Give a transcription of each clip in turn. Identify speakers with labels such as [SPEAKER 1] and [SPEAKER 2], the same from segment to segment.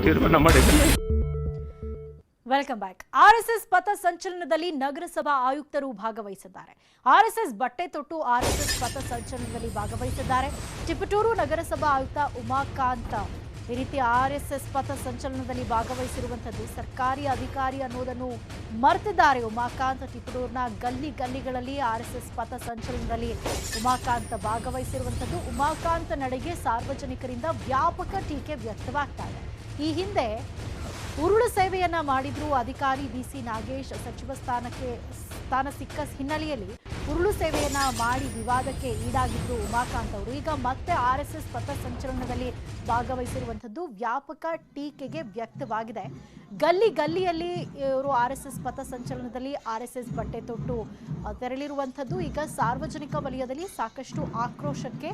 [SPEAKER 1] ತೀರ್ಮಾನ ಮಾಡಿದ್ದೇನೆ.
[SPEAKER 2] Welcome back. RSS ಪಥ ಸಂಚಲನದಲ್ಲಿ ನಗರಸಭಾ ಆಯುಕ್ತರು ಭಾಗವಹಿಸಿದ್ದಾರೆ. ಆರ್ಎಸ್ಎಸ್ ಬಟ್ಟೆ ತೊಟ್ಟು ಆರ್ಎಸ್ಎಸ್ ಪಥ ಸಂಚಲನದಲ್ಲಿ ಭಾಗವಹಿಸಿದ್ದಾರೆ. ತಿಪಟೂರು ನಗರಸಭಾ ಆಯುಕ್ತ ಉಮಾಕಾಂತ್ ಈ ರೀತಿ ಆರ್ಎಸ್ಎಸ್ ಪಥ ಸಂಚಲನದಲ್ಲಿ ಭಾಗವಹಿಸಿರುವಂಥದ್ದು ಸರ್ಕಾರಿ ಅಧಿಕಾರಿ ಅನ್ನೋದನ್ನು ಮರೆತಿದ್ದಾರೆ. ಉಮಾಕಾಂತ್ ತಿಪಟೂರಿನ ಗಲ್ಲಿಗಳಲ್ಲಿ ಆರ್ಎಸ್ಎಸ್ ಪಥ ಸಂಚಲನದಲ್ಲಿ ಉಮಾಕಾಂತ್ ಭಾಗವಹಿಸಿರುವಂಥದ್ದು. ಉಮಾಕಾಂತ್ ನಡೆಗೆ ಸಾರ್ವಜನಿಕರಿಂದ ವ್ಯಾಪಕ ಟೀಕೆ ವ್ಯಕ್ತವಾಗ್ತಾ ಇದೆ. ಈ ಹಿಂದೆ ಉರುಳು ಸೇವೆಯನ್ನ ಮಾಡಿದ್ರು ಅಧಿಕಾರಿ ಬಿಸಿ ನಾಗೇಶ್. ಸಚಿವ ಸ್ಥಾನ ಸಿಕ್ಕ ಹಿನ್ನೆಲೆಯಲ್ಲಿ ಉರುಳು ಸೇವೆಯನ್ನ ಮಾಡಿ ವಿವಾದಕ್ಕೆ ಈಡಾಗಿದ್ರು ಉಮಾಕಾಂತ್ ಅವರು. ಈಗ ಮತ್ತೆ ಆರ್ಎಸ್ಎಸ್ ಪಥ ಸಂಚಲನದಲ್ಲಿ ಭಾಗವಹಿಸಿರುವಂಥದ್ದು ವ್ಯಾಪಕ ಟೀಕೆಗೆ ವ್ಯಕ್ತವಾಗಿದೆ. ಗಲ್ಲಿಯಲ್ಲಿ ಇವರು ಆರ್ಎಸ್ಎಸ್ ಪಥ ಸಂಚಲನದಲ್ಲಿ ಆರ್ಎಸ್ಎಸ್ ಬಟ್ಟೆ ತೊಟ್ಟು ತೆರಳಿರುವಂಥದ್ದು ಈಗ ಸಾರ್ವಜನಿಕ ವಲಯದಲ್ಲಿ ಸಾಕಷ್ಟು ಆಕ್ರೋಶಕ್ಕೆ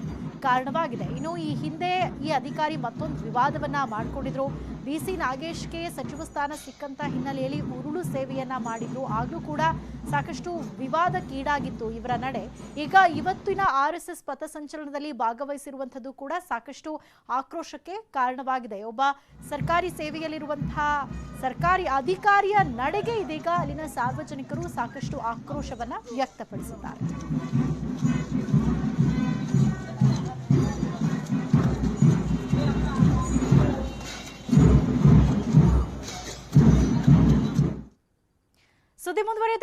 [SPEAKER 2] ಕಾರಣವಾಗಿದೆ. ಇನ್ನು ಈ ಹಿಂದೆ ಈ ಅಧಿಕಾರಿ ಮತ್ತೊಂದು ವಿವಾದವನ್ನ ಮಾಡಿಕೊಂಡಿದ್ರು. ಬಿಸಿ ನಾಗೇಶ್ಗೆ ಸಚಿವ ಸ್ಥಾನ ಸಿಕ್ಕಂತ ಹಿನ್ನೆಲೆಯಲ್ಲಿ ಉರುಳು ಸೇವೆಯನ್ನ ಮಾಡಿದ್ರು. ಆಗಲೂ ಕೂಡ ಸಾಕಷ್ಟು ವಿವಾದಕ್ಕೀಡಾಗಿತ್ತು ಇವರ ನಡೆ. ಈಗ ಇವತ್ತಿನ ಆರ್ಎಸ್ಎಸ್ ಪಥ ಸಂಚಲನದಲ್ಲಿ ಭಾಗವಹಿಸಿರುವಂಥದ್ದು ಕೂಡ ಸಾಕಷ್ಟು ಆಕ್ರೋಶಕ್ಕೆ ಕಾರಣವಾಗಿದೆ. ಒಬ್ಬ ಸರ್ಕಾರಿ ಸೇವೆಯಲ್ಲಿರುವಂತಹ ಸರ್ಕಾರಿ ಅಧಿಕಾರಿಯ ನಡೆಗೆ ಇದೀಗ ಅಲ್ಲಿನ ಸಾರ್ವಜನಿಕರು ಸಾಕಷ್ಟು ಆಕ್ರೋಶವನ್ನ ವ್ಯಕ್ತಪಡಿಸಿದ್ದಾರೆ. ಸುದ್ದಿ ಮುಂದುವರಿಯುತ್ತೆ.